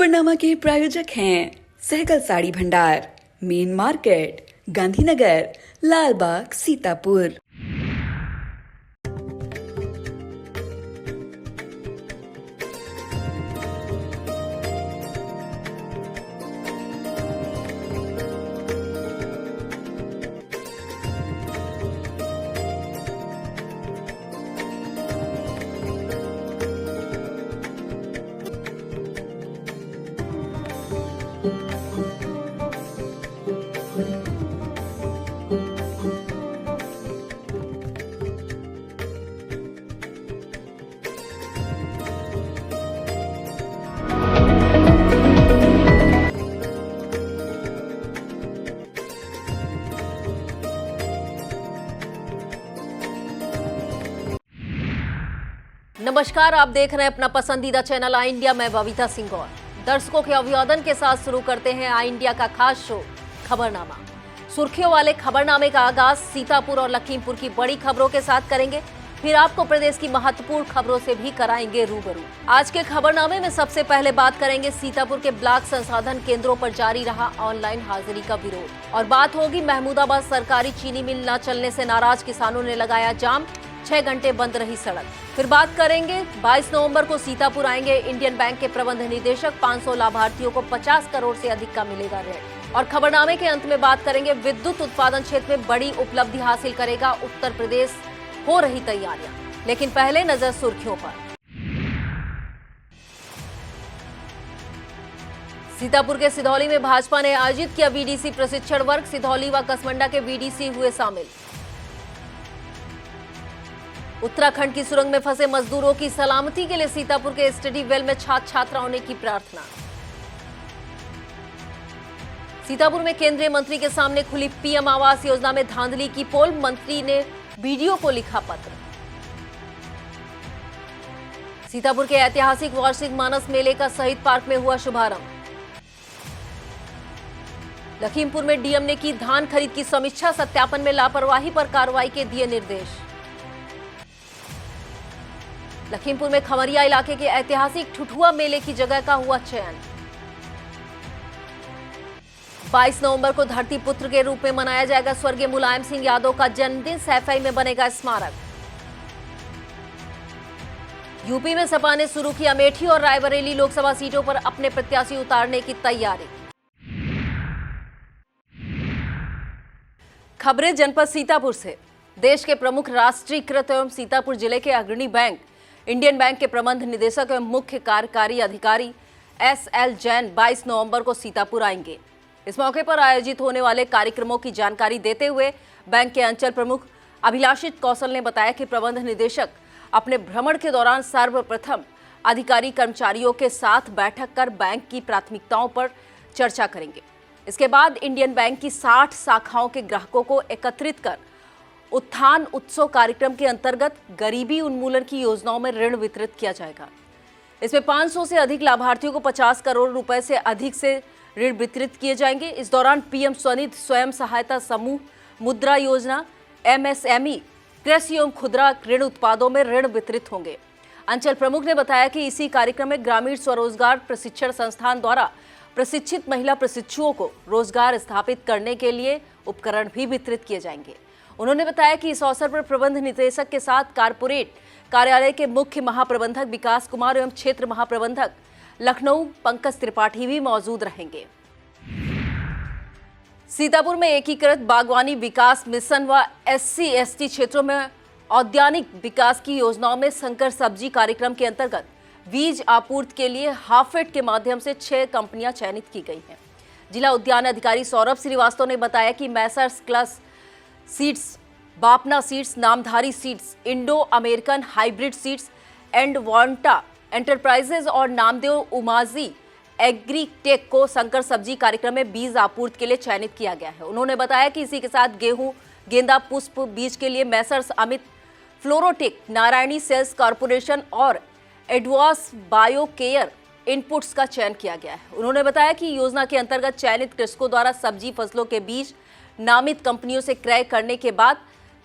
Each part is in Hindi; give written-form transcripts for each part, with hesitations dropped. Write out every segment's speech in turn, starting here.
खबरनामा के प्रायोजक हैं सहगल साड़ी भंडार, मेन मार्केट, गांधीनगर, लालबाग, सीतापुर। नमस्कार, आप देख रहे हैं अपना पसंदीदा चैनल आई इंडिया। मैं बबीता सिंह और दर्शकों के अभिवादन के साथ शुरू करते हैं आई इंडिया का खास शो खबरनामा। सुर्खियों वाले खबरनामे का आगाज सीतापुर और लखीमपुर की बड़ी खबरों के साथ करेंगे, फिर आपको प्रदेश की महत्वपूर्ण खबरों से भी कराएंगे रूबरू। आज के खबरनामे में सबसे पहले बात करेंगे सीतापुर के ब्लॉक संसाधन केंद्रों पर जारी रहा ऑनलाइन हाजिरी का विरोध, और बात होगी महमूदाबाद सरकारी चीनी मिल न चलने से नाराज किसानों ने लगाया जाम, 6 घंटे बंद रही सड़क। फिर बात करेंगे 22 नवंबर को सीतापुर आएंगे इंडियन बैंक के प्रबंध निदेशक, 500 लाभार्थियों को 50 करोड़ से अधिक का मिलेगा ऋण। और खबरनामे के अंत में बात करेंगे विद्युत उत्पादन क्षेत्र में बड़ी उपलब्धि हासिल करेगा उत्तर प्रदेश, हो रही तैयारियां। लेकिन पहले नजर सुर्खियों पर। सीतापुर के सिधौली में भाजपा ने आयोजित किया बीडीसी प्रशिक्षण वर्ग, सिधौली व कसमंडा के बीडीसी हुए शामिल। उत्तराखंड की सुरंग में फंसे मजदूरों की सलामती के लिए सीतापुर के स्टडी वेल में छात्र छात्राओं ने की प्रार्थना। सीतापुर में केंद्रीय मंत्री के सामने खुली पीएम आवास योजना में धांधली की पोल, मंत्री ने बीडीओ को लिखा पत्र। सीतापुर के ऐतिहासिक वार्षिक मानस मेले का शहीद पार्क में हुआ शुभारंभ। लखीमपुर में डीएम ने की धान खरीद की समीक्षा, सत्यापन में लापरवाही पर कार्रवाई के दिए निर्देश। लखीमपुर में खमरिया इलाके के ऐतिहासिक ठुठुआ मेले की जगह का हुआ चयन। 22 नवंबर को धरती पुत्र के रूप में मनाया जाएगा स्वर्गीय मुलायम सिंह यादव का जन्मदिन, सैफई में बनेगा स्मारक। यूपी में सपा ने शुरू की अमेठी और रायबरेली लोकसभा सीटों पर अपने प्रत्याशी उतारने की तैयारी। खबरें जनपद सीतापुर से। देश के प्रमुख राष्ट्रीयकृत एवं सीतापुर जिले के अग्रणी बैंक इंडियन बैंक के प्रबंध निदेशक एवं मुख्य कार्यकारी अधिकारी एसएल जैन 22 नवंबर को सीतापुर आएंगे। इस मौके पर आयोजित होने वाले कार्यक्रमों की जानकारी देते हुए बैंक के अंचल प्रमुख अभिलाषित कौशल ने बताया कि प्रबंध निदेशक अपने भ्रमण के दौरान सर्वप्रथम अधिकारी कर्मचारियों के साथ बैठक कर बैंक की प्राथमिकताओं पर चर्चा करेंगे। इसके बाद इंडियन बैंक की 60 शाखाओं के ग्राहकों को एकत्रित कर उत्थान उत्सव कार्यक्रम के अंतर्गत गरीबी उन्मूलन की योजनाओं में ऋण वितरित किया जाएगा। इसमें 500 से अधिक लाभार्थियों को 50 करोड़ रुपए से अधिक से ऋण वितरित किए जाएंगे। इस दौरान पीएम स्वनिधि स्वयं सहायता समूह, मुद्रा योजना, एमएसएमई, कृषि एवं खुदरा ऋण उत्पादों में ऋण वितरित होंगे। अंचल प्रमुख ने बताया कि इसी कार्यक्रम में ग्रामीण स्वरोजगार प्रशिक्षण संस्थान द्वारा प्रशिक्षित महिला प्रशिक्षुओं को रोजगार स्थापित करने के लिए उपकरण भी वितरित किए जाएंगे। उन्होंने बताया कि इस अवसर पर प्रबंध निदेशक के साथ कारपोरेट कार्यालय के मुख्य महाप्रबंधक विकास कुमार एवं क्षेत्र महाप्रबंधक लखनऊ पंकज त्रिपाठी भी मौजूद रहेंगे। सीतापुर में एकीकृत बागवानी विकास मिशन व SC/ST क्षेत्रों में औद्यानिक विकास की योजनाओं में संकर सब्जी कार्यक्रम के अंतर्गत बीज आपूर्ति के लिए हाफेड के माध्यम से 6 कंपनियां चयनित की गई हैं। जिला उद्यान अधिकारी सौरभ श्रीवास्तव ने बताया कि messrs Clause seeds, Bapna seeds, Namdhari seeds, Indo American hybrid seeds and Vanta enterprises और नामदेव उमाजी एग्रीटेक को संकर सब्जी कार्यक्रम में बीज आपूर्ति के लिए चयनित किया गया है। उन्होंने बताया कि इसी के साथ गेहूं, गेंदा पुष्प बीज के लिए messrs Amit Florotech, Narayani sales corporation और एडवांस बायो केयर इनपुट्स का चयन किया गया है। उन्होंने बताया कि योजना के अंतर्गत चयनित कृषकों द्वारा सब्जी फसलों के बीज नामित कंपनियों से क्रय करने के बाद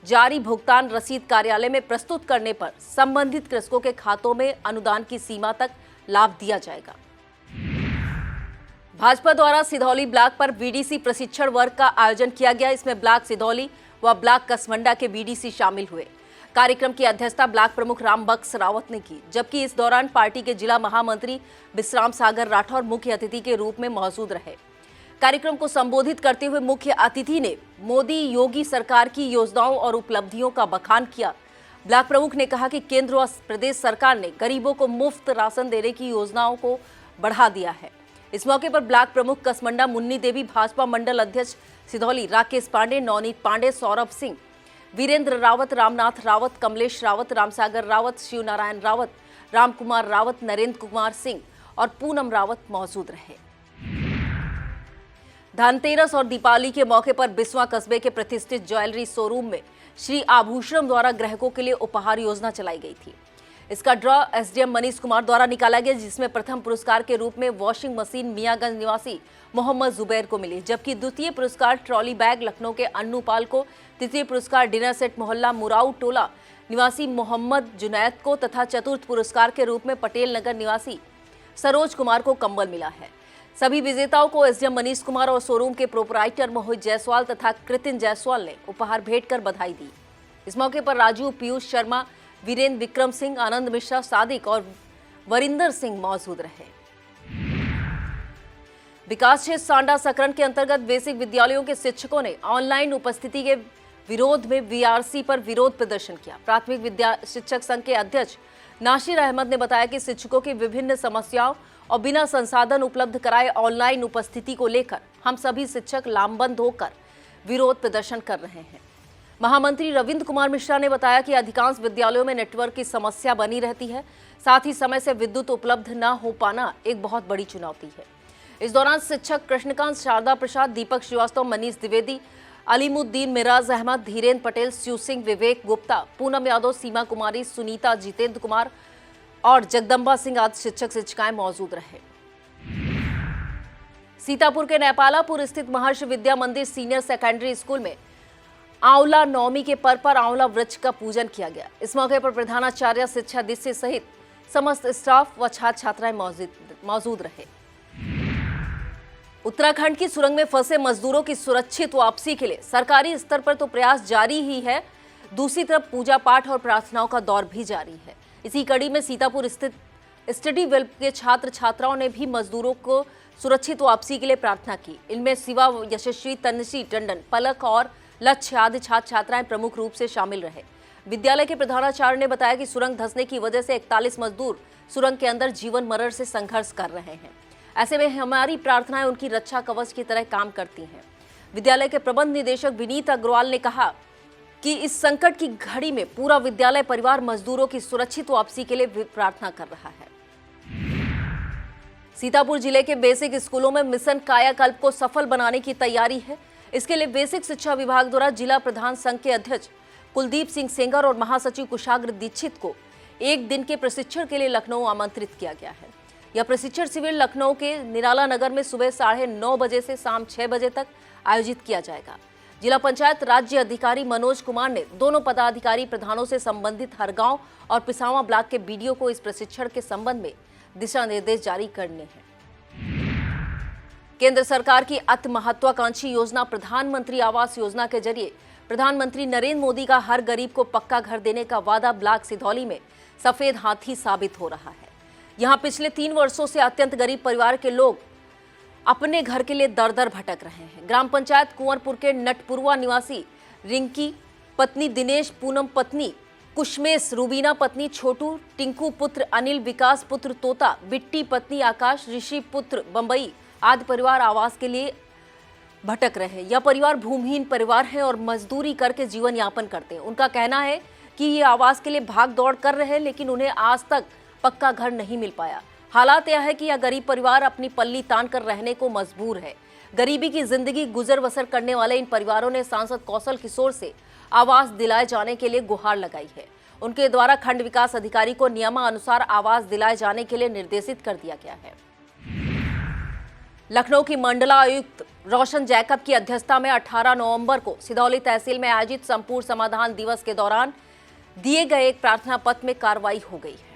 जारी भुगतान रसीद कार्यालय में प्रस्तुत करने पर संबंधित कृषकों के खातों में अनुदान की सीमा तक लाभ दिया जाएगा। भाजपा द्वारा सिधौली ब्लॉक पर बीडीसी प्रशिक्षण वर्ग का आयोजन किया गया। इसमें ब्लॉक सिधौली व ब्लॉक कसमंडा के बीडीसी शामिल हुए। कार्यक्रम की अध्यक्षता ब्लॉक प्रमुख रामबक्स रावत ने की, जबकि इस दौरान पार्टी के जिला महामंत्री विश्राम सागर राठौर मुख्य अतिथि के रूप में मौजूद रहे। कार्यक्रम को संबोधित करते हुए मुख्य अतिथि ने मोदी योगी सरकार की योजनाओं और उपलब्धियों का बखान किया। ब्लॉक प्रमुख ने कहा कि केंद्र व प्रदेश सरकार ने गरीबों को मुफ्त राशन देने की योजनाओं को बढ़ा दिया है। इस मौके पर ब्लॉक प्रमुख कसमंडा मुन्नी देवी, भाजपा मंडल अध्यक्ष सिधौली राकेश पांडे, नवनीत पांडे, सौरभ सिंह, वीरेंद्र रावत, रामनाथ रावत, कमलेश रावत, रामसागर रावत, शिवनारायण रावत, रामकुमार रावत, नरेंद्र कुमार सिंह और पूनम रावत मौजूद रहे। धनतेरस और दीपावली के मौके पर बिस्वा कस्बे के प्रतिष्ठित ज्वेलरी शोरूम में श्री आभूषणम द्वारा ग्राहकों के लिए उपहार योजना चलाई गई थी। इसका ड्रॉ एसडीएम मनीष कुमार द्वारा निकाला गया, जिसमें प्रथम पुरस्कार के रूप में वॉशिंग मशीन मियागंज निवासी मोहम्मद जुबैर को मिली, जबकि द्वितीय पुरस्कार ट्रॉली बैग लखनऊ के अन्नू पाल को, तृतीय पुरस्कार डिनर सेट मोहल्ला मुराऊ टोला निवासी मोहम्मद जुनैद को तथा चतुर्थ पुरस्कार के रूप में पटेल नगर निवासी सरोज कुमार को कंबल मिला है। सभी विजेताओं को एसडीएम मनीष कुमार और शोरूम के प्रोपराइटर मोहित जायसवाल तथा कृतिन जायसवाल ने उपहार भेंट कर बधाई दी। इस मौके पर राजू, पीयूष शर्मा, वीरेंद्र विक्रम सिंह, आनंद मिश्रा, सादिक और वरिंदर सिंह मौजूद रहे। विकास क्षेत्र सांडा सकरन के अंतर्गत बेसिक विद्यालयों के शिक्षकों ने ऑनलाइन उपस्थिति के विरोध में वीआरसी पर विरोध प्रदर्शन किया। प्राथमिक विद्या शिक्षक संघ के अध्यक्ष नासिर अहमद ने बताया कि शिक्षकों की विभिन्न समस्याओं और बिना संसाधन उपलब्ध कराए ऑनलाइन उपस्थिति को लेकर हम सभी शिक्षक लामबंद होकर विरोध प्रदर्शन कर रहे हैं। महामंत्री रविंद्र कुमार मिश्रा ने बताया कि अधिकांश विद्यालयों में नेटवर्क की समस्या बनी रहती है, साथ ही समय से विद्युत उपलब्ध न हो पाना एक बहुत बड़ी चुनौती है। इस दौरान शिक्षक कृष्णकांत, शारदा प्रसाद, दीपक श्रीवास्तव, मनीष द्विवेदी, अलीमुद्दीन, मिराज अहमद, धीरेन्द्र पटेल, शिव सिंह, विवेक गुप्ता, पूनम यादव, सीमा कुमारी, सुनीता, जितेंद्र कुमार और जगदम्बा सिंह आदि शिक्षक शिक्षिकाएं मौजूद रहे। सीतापुर के नेपालापुर स्थित महर्षि विद्या मंदिर सीनियर सेकेंडरी स्कूल में आंवला नवमी के पर्व पर आंवला वृक्ष का पूजन किया गया। इस मौके पर प्रधानाचार्य, शिक्षाधीश सहित समस्त स्टाफ व छात्र छात्राएं मौजूद रहे। उत्तराखंड की सुरंग में फंसे मजदूरों की सुरक्षित वापसी के लिए सरकारी स्तर पर तो प्रयास जारी ही है, दूसरी तरफ पूजा पाठ और प्रार्थनाओं का दौर भी जारी है। इसी कड़ी में सीतापुर स्थित स्टडी वेल के छात्र छात्राओं ने भी मजदूरों को सुरक्षित वापसी के लिए प्रार्थना की। इनमें शिवा, यशस्वी, तन्सी टंडन, पलक और लक्ष्य आदि छात्र छात्राएं प्रमुख रूप से शामिल रहे। विद्यालय के प्रधानाचार्य ने बताया कि सुरंग धंसने की वजह से 41 मजदूर सुरंग के अंदर जीवन मरण से संघर्ष कर रहे हैं। ऐसे में हमारी प्रार्थनाएं उनकी रक्षा कवच की तरह काम करती हैं। विद्यालय के प्रबंध निदेशक विनीत अग्रवाल ने कहा कि इस संकट की घड़ी में पूरा विद्यालय परिवार मजदूरों की सुरक्षित वापसी के लिए प्रार्थना कर रहा है। सीतापुर जिले के बेसिक स्कूलों में मिशन कायाकल्प को सफल बनाने की तैयारी है। इसके लिए बेसिक शिक्षा विभाग द्वारा जिला प्रधान संघ के अध्यक्ष कुलदीप सिंह सेंगर और महासचिव कुशाग्र दीक्षित को एक दिन के प्रशिक्षण के लिए लखनऊ आमंत्रित किया गया है। यह प्रशिक्षण शिविर लखनऊ के निराला नगर में सुबह 9:30 बजे से शाम 6 बजे तक आयोजित किया जाएगा। जिला पंचायत राज्य अधिकारी मनोज कुमार ने दोनों पदाधिकारी प्रधानों से संबंधित हर गांव और पिसावा ब्लॉक के बीडीओ को इस प्रशिक्षण के संबंध में दिशा निर्देश जारी करने हैं। केंद्र सरकार की अति महत्वाकांक्षी योजना प्रधानमंत्री आवास योजना के जरिए प्रधानमंत्री नरेंद्र मोदी का हर गरीब को पक्का घर देने का वादा ब्लॉक सिधौली में सफेद हाथी साबित हो रहा है। यहां पिछले 3 वर्षों से अत्यंत गरीब परिवार के लोग अपने घर के लिए दर दर भटक रहे हैं। ग्राम पंचायत कुंवरपुर के नटपुरवा निवासी रिंकी पत्नी दिनेश, पूनम पत्नी कुशमेश, रूबीना पत्नी छोटू, टिंकू पुत्र अनिल, विकास पुत्र तोता, बिट्टी पत्नी आकाश, ऋषि पुत्र बंबई आदि परिवार आवास के लिए भटक रहे हैं। यह परिवार भूमिहीन परिवार है और मजदूरी करके जीवन यापन करते हैं। उनका कहना है कि ये आवास के लिए भाग दौड़ कर रहे हैं, लेकिन उन्हें आज तक पक्का घर नहीं मिल पाया। हालात यह है कि यह गरीब परिवार अपनी पल्ली तान कर रहने को मजबूर है। गरीबी की जिंदगी गुजर बसर करने वाले इन परिवारों ने सांसद कौशल किशोर से आवास दिलाए जाने के लिए गुहार लगाई है। उनके द्वारा खंड विकास अधिकारी को नियमानुसार आवास दिलाए जाने के लिए निर्देशित कर दिया गया है। लखनऊ की मंडलायुक्त रोशन जैकब की अध्यक्षता में 18 नवंबर को सिधौली तहसील में आयोजित संपूर्ण समाधान दिवस के दौरान दिए गए एक प्रार्थना पत्र में कार्रवाई हो गई है।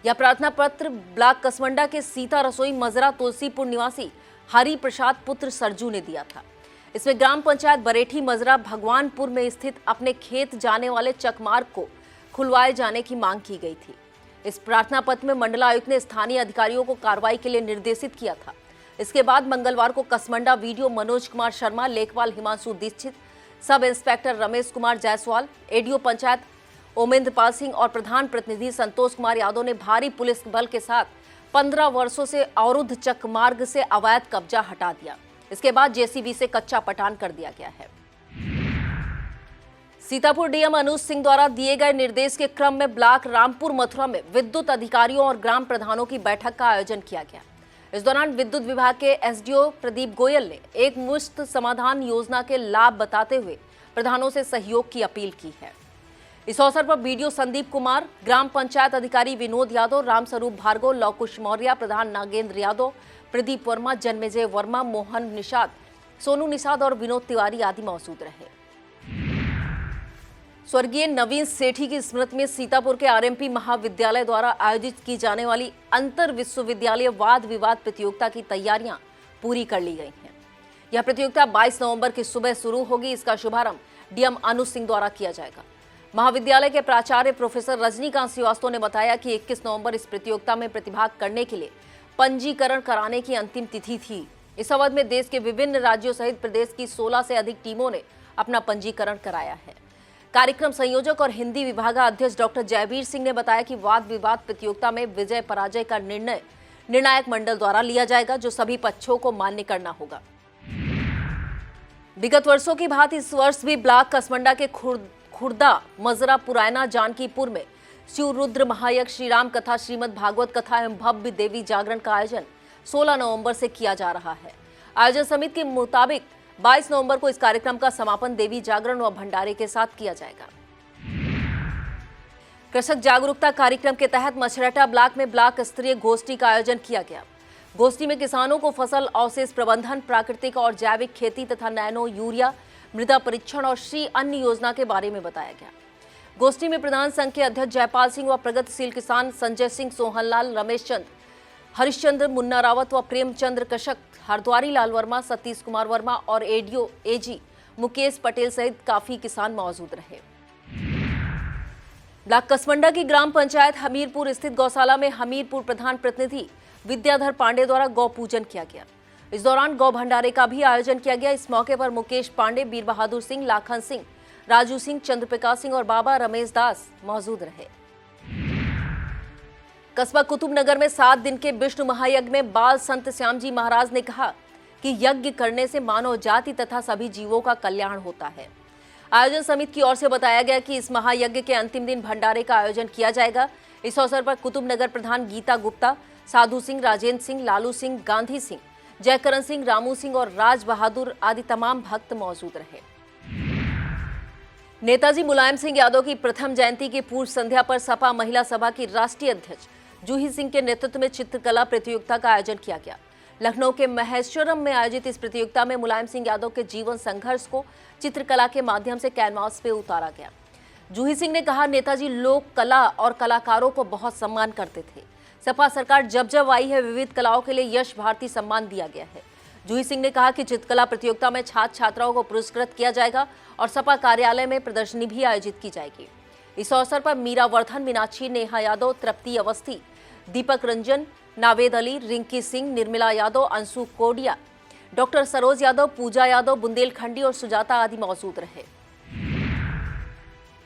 यह प्रार्थना पत्र ब्लॉक कसमंडा के सीता रसोई मजरा तुलसीपुर निवासी हरि प्रसाद पुत्र सरजू ने दिया था। इसमें ग्राम पंचायत बरेठी मजरा भगवानपुर में स्थित अपने खेत जाने वाले चकमार्ग को खुलवाए जाने की मांग की गई थी। इस प्रार्थना पत्र में मंडलायुक्त ने स्थानीय अधिकारियों को कार्रवाई के लिए निर्देशित किया था। इसके बाद मंगलवार को कसमंडा वीडियो मनोज कुमार शर्मा, लेखपाल Himanshu Dikshit, sub inspector Ramesh Kumar Jaiswal, ADO panchayat Omendrapal Singh और प्रधान प्रतिनिधि संतोष कुमार यादव ने भारी पुलिस बल के साथ 15 वर्षों से अवरुद्ध चक मार्ग से अवैध कब्जा हटा दिया। इसके बाद जेसीबी से कच्चा पटान कर दिया गया है। सीतापुर डीएम अनुज सिंह द्वारा दिए गए निर्देश के क्रम में ब्लॉक रामपुर मथुरा में विद्युत अधिकारियों और ग्राम प्रधानों की बैठक का आयोजन किया गया। इस दौरान विद्युत विभाग के एसडीओ प्रदीप गोयल ने एक मुश्त समाधान योजना के लाभ बताते हुए प्रधानों से सहयोग की अपील की है। इस अवसर पर बीडीओ संदीप कुमार, ग्राम पंचायत अधिकारी विनोद यादव, रामस्वरूप भार्गव, लवकुश मौर्य, प्रधान नागेंद्र यादव, प्रदीप वर्मा, जन्मेजय वर्मा, मोहन निषाद, सोनू निषाद और विनोद तिवारी आदि मौजूद रहे। स्वर्गीय नवीन सेठी की स्मृति में सीतापुर के आरएमपी महाविद्यालय द्वारा आयोजित की जाने वाली अंतर विश्वविद्यालय वाद विवाद प्रतियोगिता की तैयारियां पूरी कर ली गई हैं। यह प्रतियोगिता 22 नवंबर की सुबह शुरू होगी। इसका शुभारंभ डीएम अनुज सिंह द्वारा किया जाएगा। महाविद्यालय के प्राचार्य प्रोफेसर रजनीकांत श्रीवास्तव ने बताया कि 21 नवंबर इस प्रतियोगिता में प्रतिभाग करने के लिए पंजीकरण कराने की अंतिम तिथि थी। इस अवधि में देश के विभिन्न राज्यों सहित प्रदेश की 16 से अधिक टीमों ने अपना पंजीकरण कराया है। कार्यक्रम संयोजक और हिंदी विभागाध्यक्ष डॉक्टर जयवीर सिंह ने बताया कि वाद विवाद प्रतियोगिता में विजय पराजय का निर्णय निर्णायक मंडल द्वारा लिया जाएगा, जो सभी पक्षों को मान्य करना होगा। विगत वर्षों की भांति इस वर्ष भी ब्लॉक कसमंडा के खुर्दा, मजरा, पुराना, जानकीपुर में शिव रुद्र महायज्ञ, श्री राम कथा, श्रीमद भागवत कथा एवं भव्य देवी जागरण का आयोजन 16 नवंबर से किया जा रहा है। आयोजन समिति के मुताबिक 22 नवंबर को इस कार्यक्रम का समापन देवी जागरण व भंडारे के साथ किया जाएगा। कृषक जागरूकता कार्यक्रम के तहत मछरटा ब्लॉक में ब्लॉक स्तरीय गोष्ठी का आयोजन किया गया। गोष्ठी में किसानों को फसल अवशेष प्रबंधन, प्राकृतिक और जैविक खेती तथा नैनो यूरिया, मृदा परीक्षण और श्री अन्य योजना के बारे में बताया गया। गोष्ठी में प्रधान संघ के अध्यक्ष जयपाल सिंह व प्रगतिशील किसान संजय सिंह, सोहनलाल, रमेश चंद्र, हरिश्चंद्र, मुन्ना रावत व प्रेमचंद्र कश्यप, हरद्वारी लाल वर्मा, सतीश कुमार वर्मा और एडीओ एजी मुकेश पटेल सहित काफी किसान मौजूद रहे। ब्लॉक कसमंडा की ग्राम पंचायत हमीरपुर स्थित गौशाला में हमीरपुर प्रधान प्रतिनिधि विद्याधर पांडे द्वारा गौ पूजन किया गया। इस दौरान गौ भंडारे का भी आयोजन किया गया। इस मौके पर मुकेश पांडे, बीर बहादुर सिंह, लाखन सिंह, राजू सिंह, चंद्रप्रकाश सिंह और बाबा रमेश दास मौजूद रहे। कस्बा कुतुबनगर में 7 दिन के विष्णु महायज्ञ में बाल संत श्यामजी महाराज ने कहा कि यज्ञ करने से मानव जाति तथा सभी जीवों का कल्याण होता है। आयोजन समिति की ओर से बताया गया कि इस महायज्ञ के अंतिम दिन भंडारे का आयोजन किया जाएगा। इस अवसर पर कुतुबनगर प्रधान गीता गुप्ता, साधु सिंह, राजेंद्र सिंह, लालू सिंह, गांधी सिंह, जयकरण सिंह, रामू सिंह और राज बहादुर आदि तमाम भक्त मौजूद रहे। नेताजी मुलायम सिंह यादव की प्रथम जयंती की पूर्व संध्या पर सपा महिला सभा की राष्ट्रीय अध्यक्ष जूही सिंह के नेतृत्व में चित्रकला प्रतियोगिता का आयोजन किया गया। लखनऊ के महेश्वरम में आयोजित इस प्रतियोगिता में मुलायम सिंह यादव के जीवन संघर्ष को चित्रकला के माध्यम से कैनवास पे उतारा गया। जूही सिंह ने कहा, नेताजी लोक कला और कलाकारों को बहुत सम्मान करते थे। सपा सरकार जब जब आई है, विविध कलाओं के लिए यश भारती सम्मान दिया गया है। जूही सिंह ने कहा कि चित्रकला प्रतियोगिता में छात्र छात्राओं को पुरस्कृत किया जाएगा और सपा कार्यालय में प्रदर्शनी भी आयोजित की जाएगी। इस अवसर पर मीरा वर्धन, मीनाक्षी, नेहा यादव, तृप्ति अवस्थी, दीपक रंजन, नावेद अली, रिंकी सिंह, निर्मला यादव, अंशु कोडिया, डॉक्टर सरोज यादव, पूजा यादव, बुंदेलखंडी और सुजाता आदि मौजूद रहे।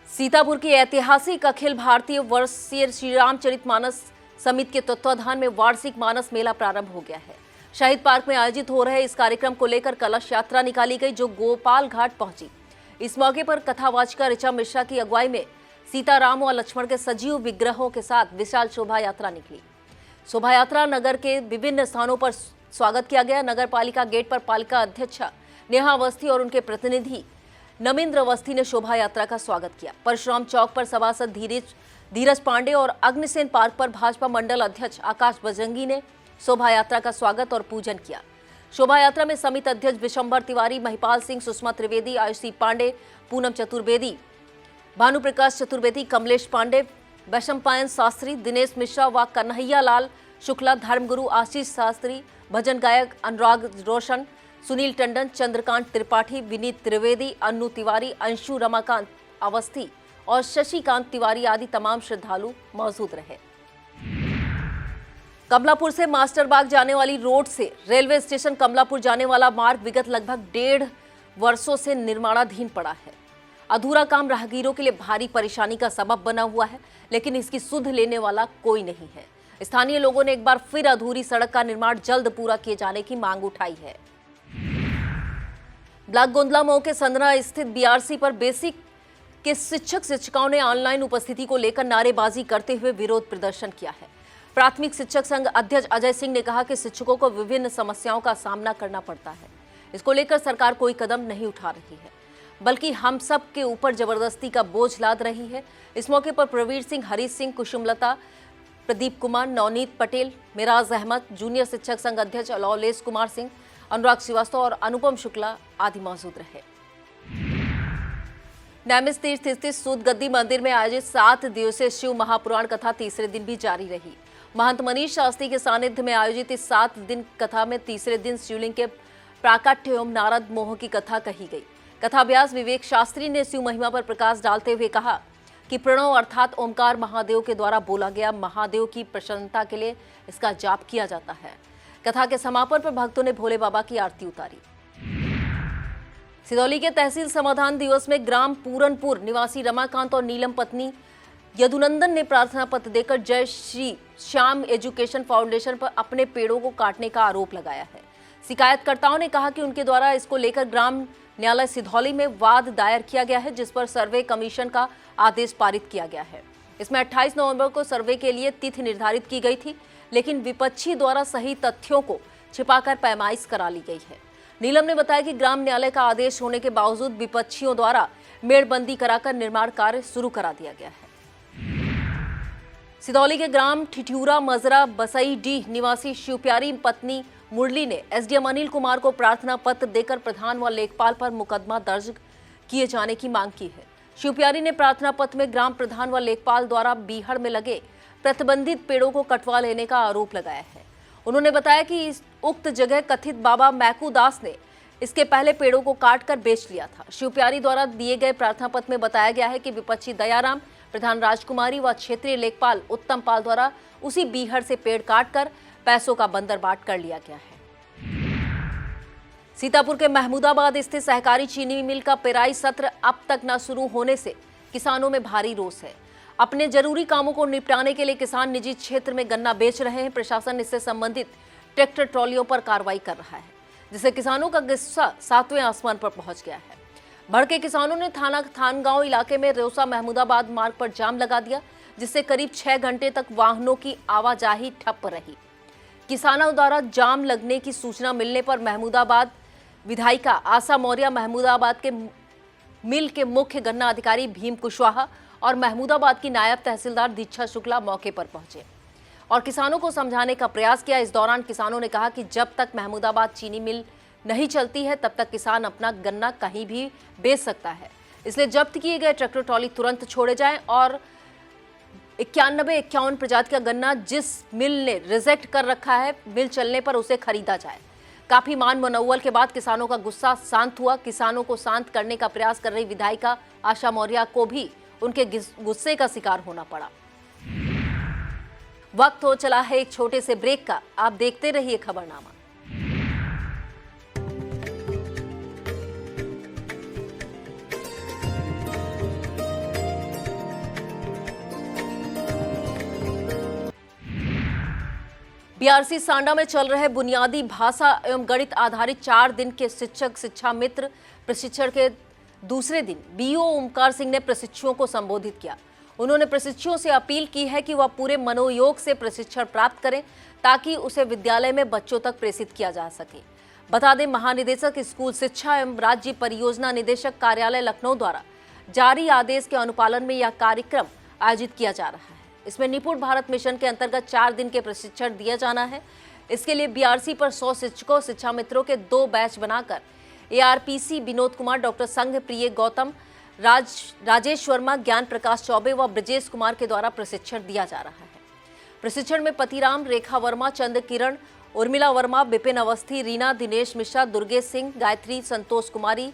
सीतापुर की ऐतिहासिक अखिल भारतीय वर्षीय श्री रामचरितमानस समिति के तत्वाधान में वार्षिक मानस मेला प्रारंभ हो गया है। शहीद पार्क में आयोजित हो रहे इस कार्यक्रम को लेकर कलश यात्रा निकाली गई, जो गोपाल घाट पहुंची। इस मौके पर कथावाचिका ऋचा मिश्रा की अगुवाई में सीताराम व लक्ष्मण के सजीव विग्रहों के साथ विशाल शोभा यात्रा निकली। शोभा यात्रा नगर के विभिन्न स्थानों पर स्वागत किया गया। नगर पालिका गेट पर पालिका अध्यक्षा नेहा अवस्थी और उनके प्रतिनिधि नमिंद्र अवस्थी ने शोभा यात्रा का स्वागत किया। परशुराम चौक पर सभासद धीरज पांडे और अग्निसेन पार्क पर भाजपा मंडल अध्यक्ष आकाश बजरंगी ने शोभा यात्रा का स्वागत और पूजन किया। शोभा यात्रा में समिति अध्यक्ष विशंबर तिवारी, महिपाल सिंह, सुषमा त्रिवेदी, आयुषी पांडे, पूनम चतुर्वेदी, भानुप्रकाश चतुर्वेदी, कमलेश पांडे, वैशंपायन शास्त्री, दिनेश मिश्रा व कन्हैया लाल शुक्ला, धर्मगुरु आशीष शास्त्री, भजन गायक अनुराग रोशन, सुनील टंडन, चंद्रकांत त्रिपाठी, विनीत त्रिवेदी, अन्नू तिवारी, अंशु रमाकांत अवस्थी और शशिकांत तिवारी आदि तमाम श्रद्धालु मौजूद रहे। कमलापुर से मास्टरबाग जाने वाली रोड से रेलवे स्टेशन कमलापुर जाने वाला मार्ग विगत लगभग 1.5 वर्षों से निर्माणाधीन पड़ा है। अधूरा काम राहगीरों के लिए भारी परेशानी का सबब बना हुआ है, लेकिन इसकी सुध लेने वाला कोई नहीं है। स्थानीय लोगों ने एक बार फिर अधूरी सड़क का निर्माण जल्द पूरा किए जाने की मांग उठाई है। ब्लॉक गोंदला मऊ के संदना स्थित बीआरसी पर बेसिक के शिक्षक शिक्षिकाओं ने ऑनलाइन उपस्थिति को लेकर नारेबाजी करते हुए विरोध प्रदर्शन किया है। प्राथमिक शिक्षक संघ अध्यक्ष अजय सिंह ने कहा कि शिक्षकों को विभिन्न समस्याओं का सामना करना पड़ता है। इसको लेकर सरकार कोई कदम नहीं उठा रही है, बल्कि हम सब के ऊपर जबरदस्ती का बोझ लाद रही है। इस मौके पर प्रवीर सिंह, हरीश सिंह, कुसुमलता, प्रदीप कुमार, नवनीत पटेल, मिराज अहमद, जूनियर शिक्षक संघ अध्यक्ष लौलेश कुमार सिंह, अनुराग श्रीवास्तव और अनुपम शुक्ला आदि मौजूद रहे। नैमिष तीर्थ स्थित सूत गद्दी मंदिर में आयोजित 7 दिवसीय शिव महापुराण कथा तीसरे दिन भी जारी रही। महंत मनीष शास्त्री के सानिध्य में आयोजित इस 7 दिन कथा में तीसरे दिन शिवलिंग के प्राकट्य एवं नारद मोह की कथा कही गई। कथा व्यास विवेक शास्त्री ने शिव महिमा पर प्रकाश डालते हुए कहा कि प्रणव अर्थात ओमकार महादेव के द्वारा बोला गया महादेव की प्रसन्नता के लिए इसका जाप किया जाता है। कथा के समापन पर भक्तों ने भोले बाबा की आरती उतारी। सिदौली के तहसील समाधान दिवस में ग्राम पूरनपुर निवासी रमाकांत और नीलम पत्नी यदुनंदन ने प्रार्थना पत्र देकर जय श्री श्याम एजुकेशन फाउंडेशन पर अपने पेड़ों को काटने का आरोप लगाया है। शिकायतकर्ताओं ने कहा कि उनके द्वारा इसको लेकर ग्राम न्यायालय सिधौली में वाद दायर किया गया है, जिस पर सर्वे कमीशन का आदेश पारित किया गया है। इसमें 28 नवंबर को सर्वे के लिए तिथि निर्धारित की गई थी, लेकिन विपक्षी द्वारा सही तथ्यों को छिपाकर पैमाइश करा ली गई है। नीलम ने बताया कि ग्राम न्यायालय का आदेश होने के बावजूद विपक्षियों द्वारा मेड़बंदी कराकर निर्माण कार्य शुरू करा दिया गया है। सिदौली के ग्राम ठिठियूरा मजरा बसई डीह निवासी शिवप्यारी पत्नी मुरली ने एसडीएम अनिल कुमार को प्रार्थना पत्र देकर प्रधान व लेखपाल पर मुकदमा दर्ज किए जाने की मांग की है। शिवप्यारी ने प्रार्थना पत्र में ग्राम प्रधान व लेखपाल द्वारा बीहड़ में लगे प्रतिबंधित पेड़ों को कटवा लेने का आरोप लगाया है। उन्होंने बताया कि इस उक्त जगह कथित बाबा मैकू दास ने इसके पहले पेड़ों को काटकर बेच लिया था। शिवप्यारी द्वारा दिए गए प्रार्थना पत्र में बताया गया है कि विपक्षी दयाराम, प्रधान राजकुमारी व क्षेत्रीय लेखपाल उत्तम पाल द्वारा उसी बीहड़ से पेड़ काटकर पैसों का बंदरबाट कर लिया गया है। सीतापुर के महमूदाबाद स्थित सहकारी चीनी मिल का पेराई सत्र अब तक न शुरू होने से किसानों में भारी रोष है। अपने जरूरी कामों को निपटाने के लिए किसान निजी क्षेत्र में गन्ना बेच रहे हैं। प्रशासन इससे संबंधित ट्रैक्टर ट्रॉलियों पर कार्रवाई कर रहा है, जिससे किसानों का गुस्सा 7वें आसमान पर पहुंच गया है। भड़के किसानों ने थाना थानगांव इलाके में रोसा महमूदाबाद मार्ग पर जाम लगा दिया, जिससे करीब 6 घंटे तक वाहनों की आवाजाही ठप रही। किसानों द्वारा जाम लगने की सूचना मिलने पर महमूदाबाद विधायिका आशा मौर्य, महमूदाबाद के मिल के मुख्य गन्ना अधिकारी भीम कुशवाहा और महमूदाबाद की नायब तहसीलदार दीक्षा शुक्ला मौके पर पहुंचे और किसानों को समझाने का प्रयास किया। इस दौरान किसानों ने कहा कि जब तक महमूदाबाद चीनी मिल नहीं चलती है तब तक किसान अपना गन्ना कहीं भी बेच सकता है, इसलिए जब्त किए गए ट्रैक्टर ट्रॉली तुरंत छोड़े जाएं और 91-51 प्रजाति का गन्ना जिस मिल ने रिजेक्ट कर रखा है, मिल चलने पर उसे खरीदा जाए। काफी मान मनौवल के बाद किसानों का गुस्सा शांत हुआ। किसानों को शांत करने का प्रयास कर रही विधायिका आशा मौर्य को भी उनके गुस्से का शिकार होना पड़ा। वक्त हो चला है एक छोटे से ब्रेक का। आप देखते रहिए खबरनामा। बीआरसी सांडा में चल रहे बुनियादी भाषा एवं गणित आधारित 4 दिन के शिक्षक शिक्षा मित्र प्रशिक्षण के दूसरे दिन बीओ ओमकार सिंह ने प्रशिक्षुओं को संबोधित किया। उन्होंने प्रशिक्षुओं से अपील की है कि वह पूरे मनोयोग से प्रशिक्षण प्राप्त करें ताकि उसे विद्यालय में बच्चों तक प्रेषित किया जा सके। बता दें, महानिदेशक स्कूल शिक्षा एवं राज्य परियोजना निदेशक कार्यालय लखनऊ द्वारा जारी आदेश के अनुपालन में यह कार्यक्रम आयोजित किया जा रहा है। इसमें निपुण भारत मिशन के अंतर्गत 4 दिन के प्रशिक्षण दिया जाना है। इसके लिए बीआरसी पर 100 शिक्षकों शिक्षा मित्रों के 2 बैच बनाकर एआरपीसी विनोद कुमार, डॉक्टर संघ प्रिय गौतम, राजेश वर्मा, ज्ञान प्रकाश चौबे व ब्रजेश कुमार के द्वारा प्रशिक्षण दिया जा रहा है। प्रशिक्षण में पतिराम, रेखा वर्मा, चंद किरण, उर्मिला वर्मा, विपिन अवस्थी, रीना, दिनेश मिश्रा, दुर्गेश सिंह, गायत्री, संतोष कुमारी,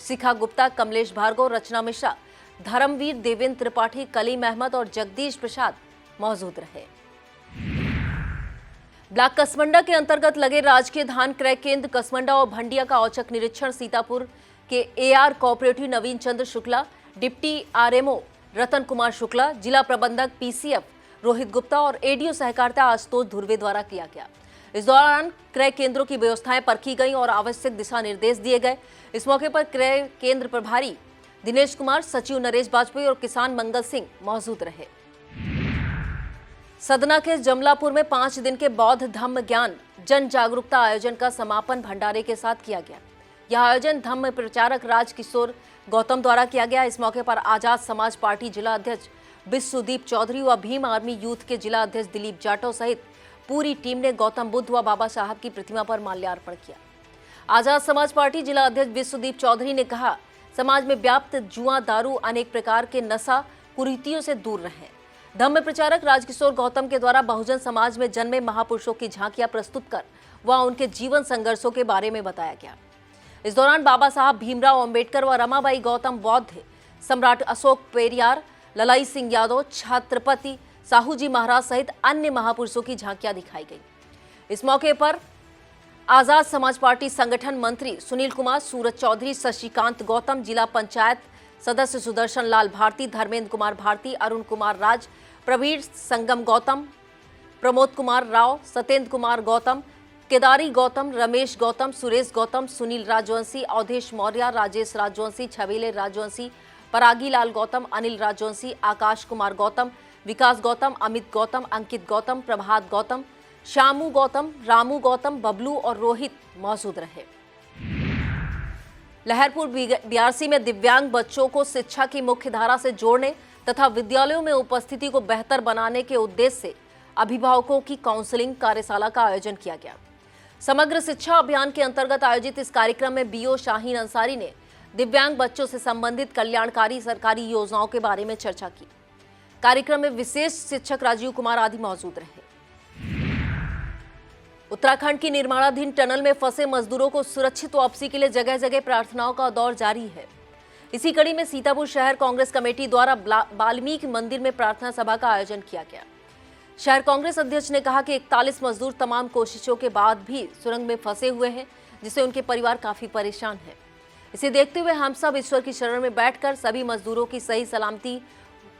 शिखा गुप्ता, कमलेश भार्गव, रचना मिश्रा, धर्मवीर, देवेंद्र त्रिपाठी, कलीम अहमद और जगदीश प्रसाद मौजूद रहे। ब्लॉक कसमंडा के अंतर्गत लगे राजकीय धान क्रय केंद्र कसमंडा और भंडिया का औचक निरीक्षण सीतापुर के एआर कोऑपरेटिव नवीन चंद्र शुक्ला, डिप्टी आरएमओ रतन कुमार शुक्ला, जिला प्रबंधक पीसीएफ रोहित गुप्ता और एडीओ सहकारिता आशुतोष धुर्वे द्वारा किया गया। इस दौरान क्रय केंद्रों की व्यवस्थाएं परखी गई और आवश्यक दिशा निर्देश दिए गए। इस मौके पर क्रय केंद्र प्रभारी दिनेश कुमार, सचिव नरेश बाजपेयी और किसान मंगल सिंह मौजूद रहे। सतना के जमलापुर में 5 दिन के बौद्ध धम्म ज्ञान जन जागरूकता आयोजन का समापन भंडारे के साथ किया गया। यह आयोजन धम्म प्रचारक राजकिशोर गौतम द्वारा किया गया। इस मौके पर आजाद समाज पार्टी जिला अध्यक्ष विश्वदीप चौधरी व भीम आर्मी यूथ के जिला अध्यक्ष दिलीप जाटव सहित पूरी टीम ने गौतम बुद्ध व बाबा साहब की प्रतिमा पर माल्यार्पण किया। आजाद समाज पार्टी जिला अध्यक्ष विश्वदीप चौधरी ने कहा, समाज में व्याप्त जुआ, दारू, अनेक प्रकार के नशा कुरीतियों से दूर रहें। धम्म प्रचारक राजकिशोर गौतम के द्वारा बहुजन समाज में जन्मे महापुरुषों की झांकियां प्रस्तुत कर व उनके जीवन संघर्षों के बारे में बताया गया। इस दौरान बाबा साहब भीमराव अंबेडकर व रमाबाई गौतम, बौद्ध सम्राट अशोक पेरियार, ललाई सिंह यादव, छत्रपति साहूजी महाराज सहित अन्य महापुरुषों की झांकियां दिखाई गई। इस मौके पर आजाद समाज पार्टी संगठन मंत्री सुनील कुमार, सूरज चौधरी, शशिकांत गौतम, जिला पंचायत सदस्य सुदर्शन लाल भारती, धर्मेंद्र कुमार भारती, अरुण कुमार राज, प्रवीर संगम गौतम, प्रमोद कुमार राव, सत्येंद्र कुमार गौतम, केदारी गौतम, रमेश गौतम, सुरेश गौतम, सुनील राजवंशी, अवधेश मौर्य, राजेश राजवंशी, छबीले राजवंशी, परागी लाल गौतम, अनिल राजवंशी, आकाश कुमार गौतम, विकास गौतम, अमित गौतम, अंकित गौतम, प्रभात गौतम, श्यामू गौतम, रामू गौतम, बबलू और रोहित मौजूद रहे। लहरपुर बीआरसी में दिव्यांग बच्चों को शिक्षा की मुख्य धारा से जोड़ने तथा विद्यालयों में उपस्थिति को बेहतर बनाने के उद्देश्य से अभिभावकों की काउंसलिंग कार्यशाला का आयोजन किया गया। समग्र शिक्षा अभियान के अंतर्गत आयोजित इस कार्यक्रम में बीओ शाहीन अंसारी ने दिव्यांग बच्चों से संबंधित कल्याणकारी सरकारी योजनाओं के बारे में चर्चा की। कार्यक्रम में विशेष शिक्षक राजीव कुमार आदि मौजूद रहे। उत्तराखंड की निर्माणाधीन टनल में फंसे मजदूरों को सुरक्षित वापसी के लिए जगह जगह प्रार्थनाओं का दौर जारी है। इसी कड़ी में सीतापुर शहर कांग्रेस कमेटी द्वारा वाल्मीकि मंदिर में प्रार्थना सभा का आयोजन किया गया। शहर कांग्रेस अध्यक्ष ने कहा कि 41 मजदूर तमाम कोशिशों के बाद भी सुरंग में फंसे हुए हैं, जिससे उनके परिवार काफी परेशान हैं। इसे देखते हुए हम सब ईश्वर की शरण में बैठकर सभी मजदूरों की सही सलामती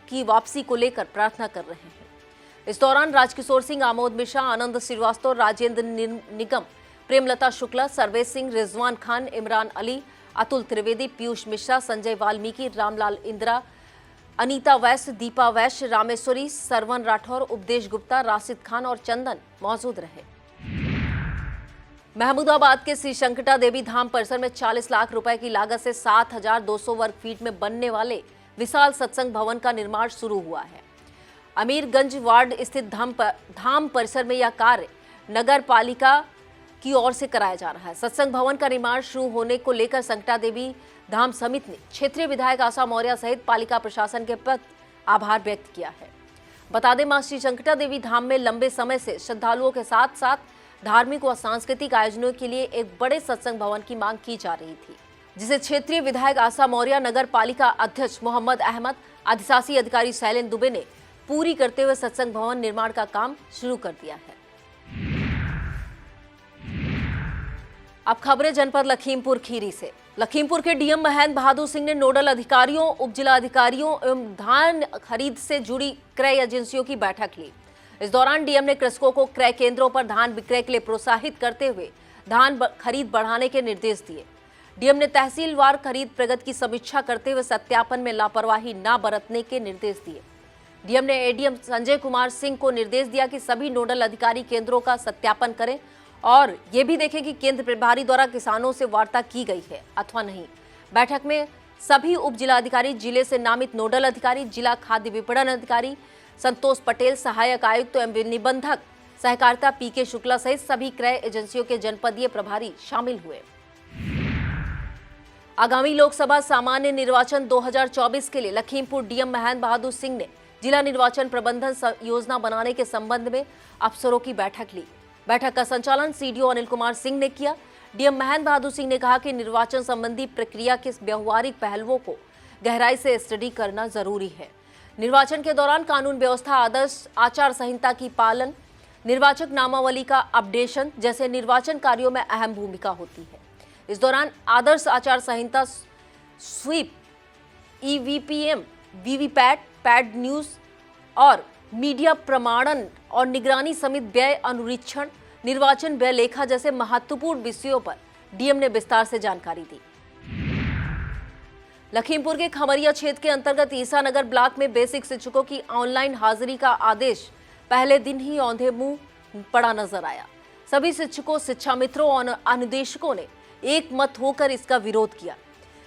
की वापसी को लेकर प्रार्थना कर रहे हैं। इस दौरान राजकिशोर सिंह, आमोद मिश्रा, आनंद श्रीवास्तव, राजेंद्र निगम, प्रेमलता शुक्ला, सर्वेश सिंह, रिजवान खान, इमरान अली, अतुल त्रिवेदी, पीयूष मिश्रा, संजय वाल्मीकि, रामलाल इंदिरा, अनीता वैश्य, दीपा वैश्य, रामेश्वरी, सरवन राठौर, उपदेश गुप्ता, राशिद खान और चंदन मौजूद रहे। महमूदाबाद के श्री शंकटा देवी धाम परिसर में 40 लाख रुपए की लागत से 7,200 वर्ग फीट में बनने वाले विशाल सत्संग भवन का निर्माण शुरू हुआ है। अमीरगंज वार्ड स्थित धाम परिसर में यह कार्य नगर पालिका की ओर से कराया जा रहा है। सत्संग भवन का निर्माण शुरू होने को लेकर शंकटा देवी धाम समिति ने क्षेत्रीय विधायक आशा मौर्य सहित पालिका प्रशासन के प्रति आभार व्यक्त किया है। बता दें, मां श्री शंकटा देवी धाम में लंबे समय से श्रद्धालुओं के साथ साथ धार्मिक व सांस्कृतिक आयोजनों के लिए एक बड़े सत्संग भवन की मांग की जा रही थी, जिसे क्षेत्रीय विधायक आशा मौर्य, नगर पालिका अध्यक्ष मोहम्मद अहमद, अधिशासी अधिकारी शैलेंद्र दुबे ने पूरी करते हुए सत्संग भवन निर्माण का काम शुरू कर दिया है। अब खबरें जनपद लखीमपुर खीरी से। लखीमपुर के डीएम महेंद्र बहादुर सिंह ने नोडल अधिकारियों, उप जिला अधिकारियों एवं धान खरीद से जुड़ी क्रय एजेंसियों की बैठक ली। इस दौरान डीएम ने कृषकों को क्रय केंद्रों पर धान विक्रय के लिए प्रोत्साहित करते हुए धान खरीद बढ़ाने के निर्देश दिए। डीएम ने तहसीलवार खरीद प्रगति की समीक्षा करते हुए सत्यापन में लापरवाही न बरतने के निर्देश दिए। डीएम ने एडीएम संजय कुमार सिंह को निर्देश दिया कि सभी नोडल अधिकारी केंद्रों का सत्यापन करें और ये भी देखें कि केंद्र प्रभारी द्वारा किसानों से वार्ता की गई है अथवा नहीं। बैठक में सभी उप जिलाधिकारी, जिले से नामित नोडल अधिकारी, जिला खाद्य विपणन अधिकारी संतोष पटेल, सहायक आयुक्त एवं निबंधक सहकारिता पीके शुक्ला सहित सभी क्रय एजेंसियों के जनपदीय प्रभारी शामिल हुए। आगामी लोकसभा सामान्य निर्वाचन 2024 के लिए लखीमपुर डीएम महेंद्र बहादुर सिंह ने जिला निर्वाचन प्रबंधन योजना बनाने के संबंध में अफसरों की बैठक ली। बैठक का संचालन सीडीओ अनिल कुमार सिंह ने किया। डीएम महेंद्र बहादुर सिंह ने कहा कि निर्वाचन संबंधी प्रक्रिया के व्यवहारिक पहलुओं को गहराई से स्टडी करना जरूरी है। निर्वाचन के दौरान कानून व्यवस्था, आदर्श आचार संहिता की पालन, निर्वाचक नामावली का अपडेशन जैसे निर्वाचन कार्यों में अहम भूमिका होती है। इस दौरान आदर्श आचार संहिता, स्वीप, ईवीपीएम, वीवीपैट, पैड न्यूज और मीडिया प्रमाणन और निगरानी समेत व्यय अनुरीक्षण, निर्वाचन व्यय लेखा जैसे महत्वपूर्ण विषयों पर डीएम ने विस्तार से जानकारी दी। लखीमपुर के खमरिया क्षेत्र के अंतर्गत ईसानगर ब्लॉक में बेसिक शिक्षकों की ऑनलाइन हाजिरी का आदेश पहले दिन ही औंधे मुंह पड़ा नजर आया। सभी शिक्षकों, शिक्षा मित्रों और अनुदेशकों ने एक मत होकर इसका विरोध किया।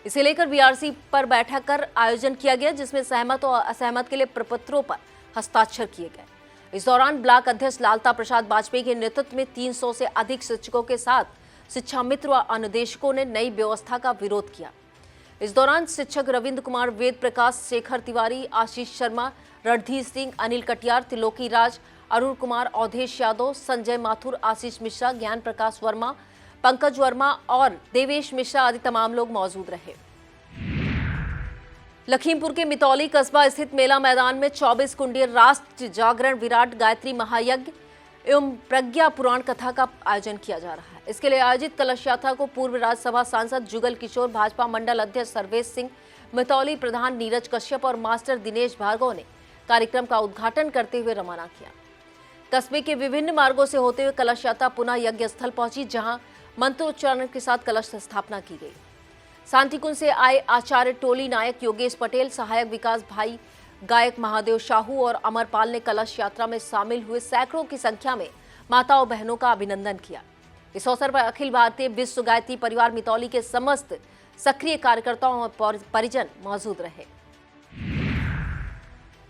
इसे लेकर बीआरसी पर बैठक कर आयोजन किया गया, जिसमें सहमत और असहमत के लिए प्रपत्रों पर हस्ताक्षर किए गए। इस दौरान ब्लॉक अध्यक्ष लालता प्रसाद वाजपेयी के नेतृत्व में 300 से अधिक शिक्षकों के साथ शिक्षा मित्र व अनुदेशकों ने नई व्यवस्था का विरोध किया। इस दौरान शिक्षक रविंद्र कुमार, वेद प्रकाश, शेखर तिवारी, आशीष शर्मा, रणधीर सिंह, अनिल कटियार, त्रिलोकी राज, अरुण कुमार, अवधेश यादव, संजय माथुर, आशीष मिश्रा, ज्ञान प्रकाश वर्मा, पंकज वर्मा और देवेश मिश्रा आदि तमाम लोग मौजूद रहे। लखीमपुर के मितौली कस्बा स्थित मेला मैदान में 24 कुंडीय राष्ट्र जागरण, विराट गायत्री महायज्ञ एवं प्रज्ञा पुराण कथा का आयोजन किया जा रहा है। इसके लिए आयोजित कलश यात्रा को पूर्व राज्यसभा सांसद जुगल किशोर, भाजपा मंडल अध्यक्ष सर्वेश सिंह, मितौली प्रधान नीरज कश्यप और मास्टर दिनेश भार्गव ने कार्यक्रम का उद्घाटन करते हुए रवाना किया। कस्बे के विभिन्न मार्गों से होते हुए कलश यात्रा पुनः यज्ञ स्थल पहुंची, जहां मंत्रोच्चारण के साथ कलश स्थापना की गई। शांतिकुंज से आए आचार्य टोली नायक योगेश पटेल, सहायक विकास भाई, गायक महादेव शाहू और अमरपाल ने कलश यात्रा में शामिल हुए सैकड़ों की संख्या में माताओं बहनों का अभिनंदन किया। इस अवसर पर अखिल भारतीय विश्व गायत्री परिवार मितौली के समस्त सक्रिय कार्यकर्ताओं और परिजन मौजूद रहे।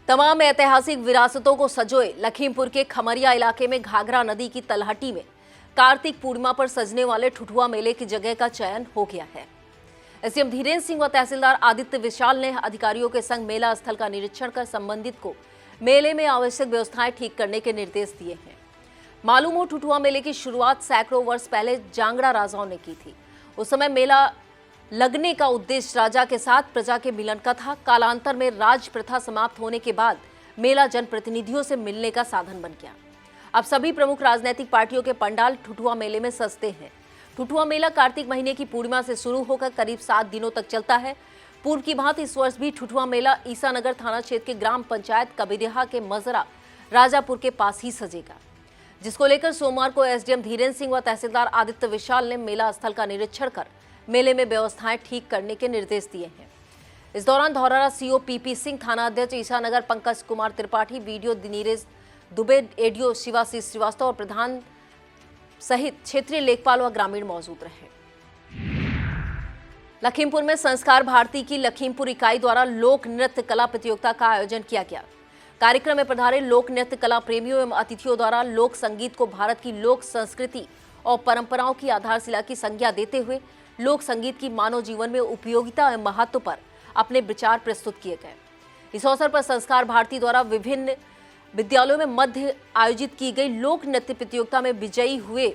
तमाम ऐतिहासिक विरासतों को सजोए लखीमपुर के खमरिया इलाके में घाघरा नदी की तलहटी में कार्तिक पूर्णिमा पर सजने वाले ठुठुआ मेले की जगह का चयन हो गया है। एसडीएम धीरेन्द्र सिंह व तहसीलदार आदित्य विशाल ने अधिकारियों के संग मेला स्थल का निरीक्षण कर संबंधित को मेले में आवश्यक व्यवस्थाएं ठीक करने के निर्देश दिए हैं। मालूम हो, ठुठुआ मेले की शुरुआत सैकड़ों वर्ष पहले जांगड़ा राजाओं ने की थी। उस समय मेला लगने का उद्देश्य राजा के साथ प्रजा के मिलन का था। कालांतर में राज प्रथा समाप्त होने के बाद मेला जनप्रतिनिधियों से मिलने का साधन बन गया। अब सभी प्रमुख राजनीतिक पार्टियों के पंडाल ठुठुआ मेले में सजते हैं। ठुठुआ मेला कार्तिक महीने की पूर्णिमा से शुरू होकर करीब 7 दिनों तक चलता है। पूर्व की भांति इस वर्ष भी ठुठुआ मेला ईसानगर थाना क्षेत्र के ग्राम पंचायत कबीरिया के मजरा राजापुर के पास ही सजेगा, जिसको लेकर सोमवार को एसडीएम धीरेन्द्र सिंह व तहसीलदार आदित्य विशाल ने मेला स्थल का निरीक्षण कर मेले में व्यवस्थाएं ठीक करने के निर्देश दिए हैं। इस दौरान धौरहरा सीओ पीपी सिंह, थाना अध्यक्ष ईसानगर पंकज कुमार त्रिपाठी, वीडियो नीरज दुबे, एडीओ शिवाशीष श्रीवास्तव और प्रधान सहित क्षेत्रीय लेखपाल व ग्रामीण मौजूद रहे। लखीमपुर में संस्कार भारती की लखीमपुर इकाई द्वारा लोक नृत्य कला प्रतियोगिता का आयोजन किया गया। कार्यक्रम में पधारे लोक नृत्य कला प्रेमियों एवं अतिथियों द्वारा लोक संगीत को भारत की लोक संस्कृति और परंपराओं की आधारशिला की संज्ञा देते हुए लोक संगीत की मानव जीवन में उपयोगिता एवं महत्व पर अपने विचार प्रस्तुत किए गए। इस अवसर पर संस्कार भारती द्वारा विभिन्न विद्यालयों में मध्य आयोजित की गई लोक नृत्य प्रतियोगिता में विजयी हुए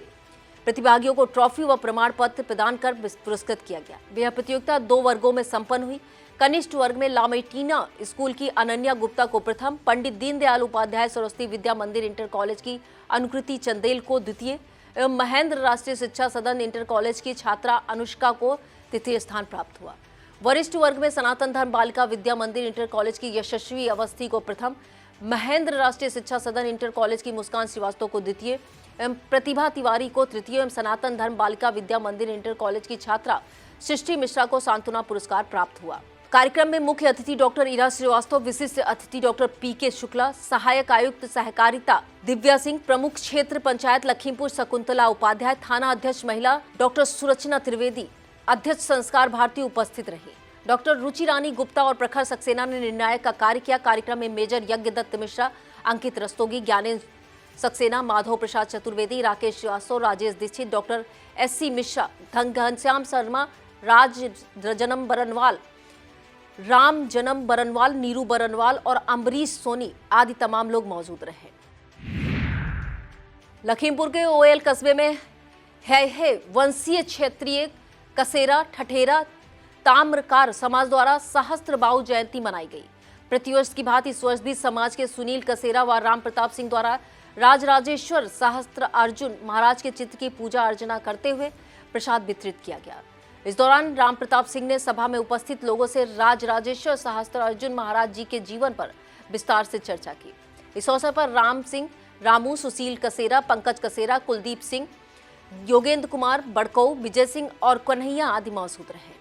प्रतिभागियों को ट्रॉफी व प्रमाण पत्र प्रदान कर पुरस्कृत किया गया। यह प्रतियोगिता 2 वर्गों में संपन्न हुई। कनिष्ठ वर्ग में लामेटीना स्कूल की अनन्या गुप्ता को प्रथम, पंडित दीनदयाल उपाध्याय सरस्वती विद्या मंदिर इंटर कॉलेज की अनुकृति चंदेल को द्वितीय एवं महेंद्र राष्ट्रीय शिक्षा सदन इंटर कॉलेज की छात्रा अनुष्का को तृतीय स्थान प्राप्त हुआ। वरिष्ठ वर्ग में सनातन धर्म बालिका विद्या मंदिर इंटर कॉलेज की यशस्वी अवस्थी को प्रथम, महेंद्र राष्ट्रीय शिक्षा सदन इंटर कॉलेज की मुस्कान श्रीवास्तव को द्वितीय एवं प्रतिभा तिवारी को तृतीय एवं सनातन धर्म बालिका विद्या मंदिर इंटर कॉलेज की छात्रा सृष्टि मिश्रा को सांत्वना पुरस्कार प्राप्त हुआ। कार्यक्रम में मुख्य अतिथि डॉक्टर इरा श्रीवास्तव, विशिष्ट अतिथि डॉक्टर पीके शुक्ला, सहायक आयुक्त सहकारिता दिव्या सिंह, प्रमुख क्षेत्र पंचायत लखीमपुर शकुंतला उपाध्याय, थाना अध्यक्ष महिला डॉक्टर सुरचना त्रिवेदी, अध्यक्ष संस्कार भारती उपस्थित रहे। डॉक्टर रुचि रानी गुप्ता और प्रखर सक्सेना ने निर्णायक का कार्य किया। कार्यक्रम में मेजर यज्ञ दत्त मिश्रा, अंकित रस्तोगी, ज्ञानेन्द्र सक्सेना, माधव प्रसाद चतुर्वेदी, राकेश श्रीवास्तव, राजेश दीक्षित, डॉक्टर एससी मिश्रा, घनश्याम शर्मा, राज रजनम बरनवाल, राम जन्म बरनवाल, नीरू बरनवाल और अम्बरीश सोनी आदि तमाम लोग मौजूद रहे। लखीमपुर के ओएल कस्बे में है वंशीय क्षेत्रीय कसेरा ठठेरा ताम्रकार समाज द्वारा सहस्त्रबाहु जयंती मनाई गई। प्रतिवर्ष की भांति इस वर्ष भी समाज के सुनील कसेरा व राम प्रताप सिंह द्वारा राजराजेश्वर सहस्त्र अर्जुन महाराज के चित्र की पूजा अर्चना करते हुए प्रसाद वितरित किया गया। इस दौरान राम प्रताप सिंह ने सभा में उपस्थित लोगों से राजराजेश्वर सहस्त्र अर्जुन महाराज जी के जीवन पर विस्तार से चर्चा की। इस अवसर पर राम सिंह, रामू, सुशील कसेरा, पंकज कसेरा, कुलदीप सिंह, योगेंद्र कुमार बड़कऊ, विजय सिंह और कन्हैया आदि मौजूद रहे।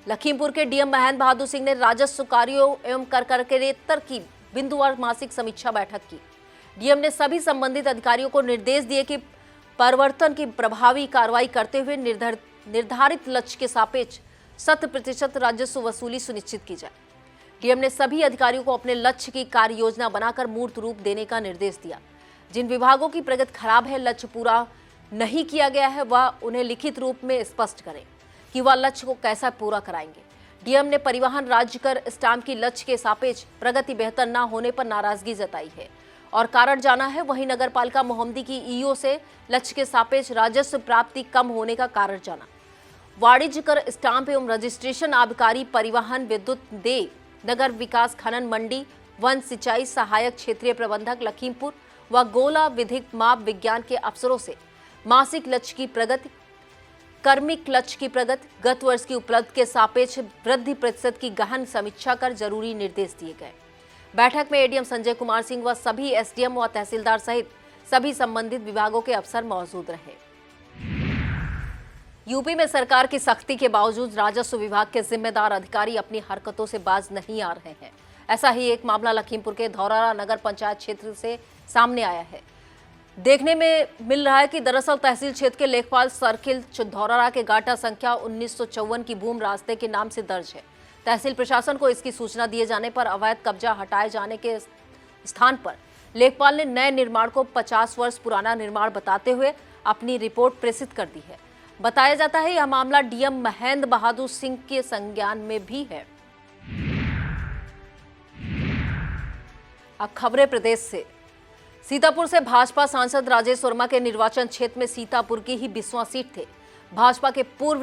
लखीमपुर के डीएम महेंद्र बहादुर सिंह ने राजस्व कार्यों एवं कर करेतर की बिंदुवार मासिक समीक्षा बैठक की। डीएम ने सभी संबंधित अधिकारियों को निर्देश दिए कि परिवर्तन की प्रभावी कार्रवाई करते हुए निर्धारित लक्ष्य के सापेक्ष 100% राजस्व वसूली सुनिश्चित की जाए। डीएम ने सभी अधिकारियों को अपने लक्ष्य की कार्य योजना बनाकर मूर्त रूप देने का निर्देश दिया। जिन विभागों की प्रगति खराब है, लक्ष्य पूरा नहीं किया गया है, वह उन्हें लिखित रूप में स्पष्ट करें कि वह लक्ष्य को कैसा पूरा कराएंगे। डीएम ने परिवहन राज्य कर स्टाम्प की लक्ष्य के सापेक्ष प्रगति बेहतर न होने पर नाराजगी जताई है और कारण जाना है। वहीं नगरपालिका मोहम्मदी की ईओ से लक्ष्य के सापेक्ष राजस्व प्राप्ति कम होने का कारण जाना। वाणिज्य कर स्टाम्प एवं रजिस्ट्रेशन, आबकारी, परिवहन, विद्युत देय, नगर विकास, खनन, मंडी, वन, सिंचाई सहायक क्षेत्रीय प्रबंधक लखीमपुर व गोला विधिक माप विज्ञान के अफसरों से मासिक लक्ष्य की प्रगति, कर्मिक लक्ष्य की प्रगति, गत वर्ष की उपलब्धि के सापेक्ष वृद्धि प्रतिशत की गहन समीक्षा कर जरूरी निर्देश दिए गए। बैठक में एडीएम संजय कुमार सिंह व सभी एसडीएम व तहसीलदार सहित सभी संबंधित विभागों के अफसर मौजूद रहे। यूपी में सरकार की सख्ती के बावजूद राजस्व विभाग के जिम्मेदार अधिकारी अपनी हरकतों से बाज नहीं आ रहे हैं। ऐसा ही एक मामला लखीमपुर के धौरारा नगर पंचायत क्षेत्र से सामने आया है। देखने में मिल रहा है कि दरअसल तहसील क्षेत्र के लेखपाल सर्किल धौरारा के गाटा संख्या 1954 की भूमि रास्ते के नाम से दर्ज है। तहसील प्रशासन को इसकी सूचना दिए जाने पर अवैध कब्जा हटाए जाने के स्थान पर लेखपाल ने नए निर्माण को 50 वर्ष पुराना निर्माण बताते हुए अपनी रिपोर्ट प्रेषित कर दी है। बताया जाता है यह मामला डीएम महेंद्र बहादुर सिंह के संज्ञान में भी है। अब खबरें प्रदेश से। सीतापुर से भाजपा सांसद राजेश वर्मा के निर्वाचन क्षेत्र में सीतापुर की ही 20वां सीट थे। भाजपा के पूर्व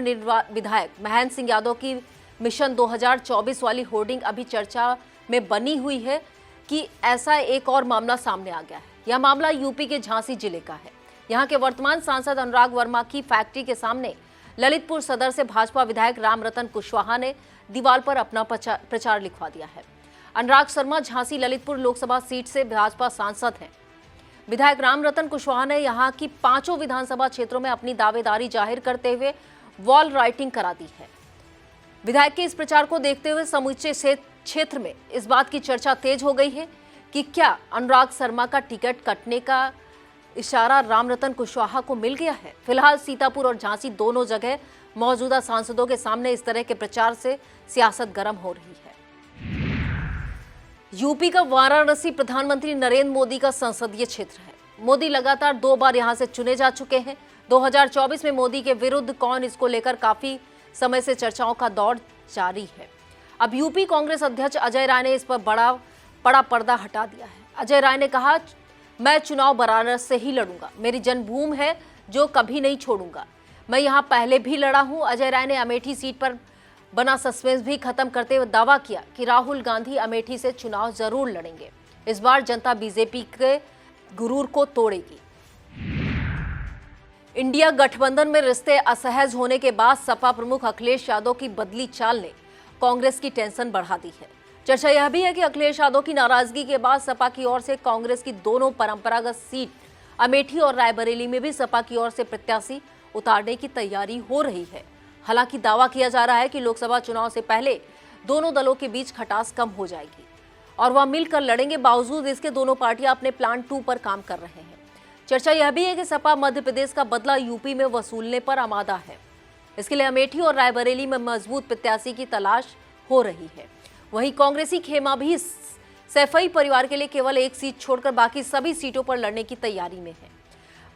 विधायक महेंद्र सिंह यादव की मिशन 2024 वाली होर्डिंग अभी चर्चा में बनी हुई है कि ऐसा एक और मामला सामने आ गया है। यह मामला यूपी के झांसी जिले का है। यहां के वर्तमान सांसद अनुराग वर्मा की फैक्ट्री के सामने ललितपुर सदर से भाजपा विधायक रामरतन कुशवाहा ने दीवार पर अपना प्रचार लिखवा दिया है। अनुराग शर्मा झांसी ललितपुर लोकसभा सीट से भाजपा सांसद हैं। विधायक रामरतन कुशवाहा ने यहां की 5 विधानसभा क्षेत्रों में अपनी दावेदारी जाहिर करते हुए वॉल राइटिंग करा दी है। विधायक के इस प्रचार को देखते हुए समूचे क्षेत्र में इस बात की चर्चा तेज हो गई है कि क्या अनुराग शर्मा का टिकट कटने का इशारा रामरतन कुशवाहा को मिल गया है। फिलहाल सीतापुर और झांसी दोनों जगह मौजूदा सांसदों के सामने इस तरह के प्रचार से सियासत गर्म हो रही है। यूपी का वाराणसी प्रधानमंत्री नरेंद्र मोदी का संसदीय क्षेत्र है। मोदी लगातार 2 बार यहां से चुने जा चुके हैं। 2024 में मोदी के विरुद्ध कौन, इसको लेकर काफी समय से चर्चाओं का दौर जारी है। अब यूपी कांग्रेस अध्यक्ष अजय राय ने इस पर बड़ा पर्दा हटा दिया है। अजय राय ने कहा, मैं चुनाव वाराणसी से ही लड़ूंगा, मेरी जन्मभूमि है जो कभी नहीं छोड़ूंगा। मैं यहां पहले भी लड़ा हूं। अजय राय ने अमेठी सीट पर बना सस्पेंस भी खत्म करते हुए दावा किया कि राहुल गांधी अमेठी से चुनाव जरूर लड़ेंगे। इस बार जनता बीजेपी के गुरूर को तोड़ेगी। इंडिया गठबंधन में रिश्ते असहज होने के बाद सपा प्रमुख अखिलेश यादव की बदली चाल ने कांग्रेस की टेंशन बढ़ा दी है। चर्चा यह भी है कि अखिलेश यादव की नाराजगी के बाद सपा की ओर से कांग्रेस की दोनों परंपरागत सीट अमेठी और रायबरेली में भी सपा की ओर से प्रत्याशी उतारने की तैयारी हो रही है। हालांकि दावा किया जा रहा है कि लोकसभा चुनाव से पहले दोनों दलों के बीच खटास कम हो जाएगी और वह मिलकर लड़ेंगे। बावजूद इसके दोनों पार्टियां अपने प्लान 2 पर काम कर रहे हैं। चर्चा यह भी है कि सपा मध्य प्रदेश का बदला यूपी में वसूलने पर आमादा है। इसके लिए अमेठी और रायबरेली में मजबूत प्रत्याशी की तलाश हो रही है। वहीं कांग्रेसी खेमा भी सैफई परिवार के लिए केवल 1 सीट छोड़कर बाकी सभी सीटों पर लड़ने की तैयारी में है।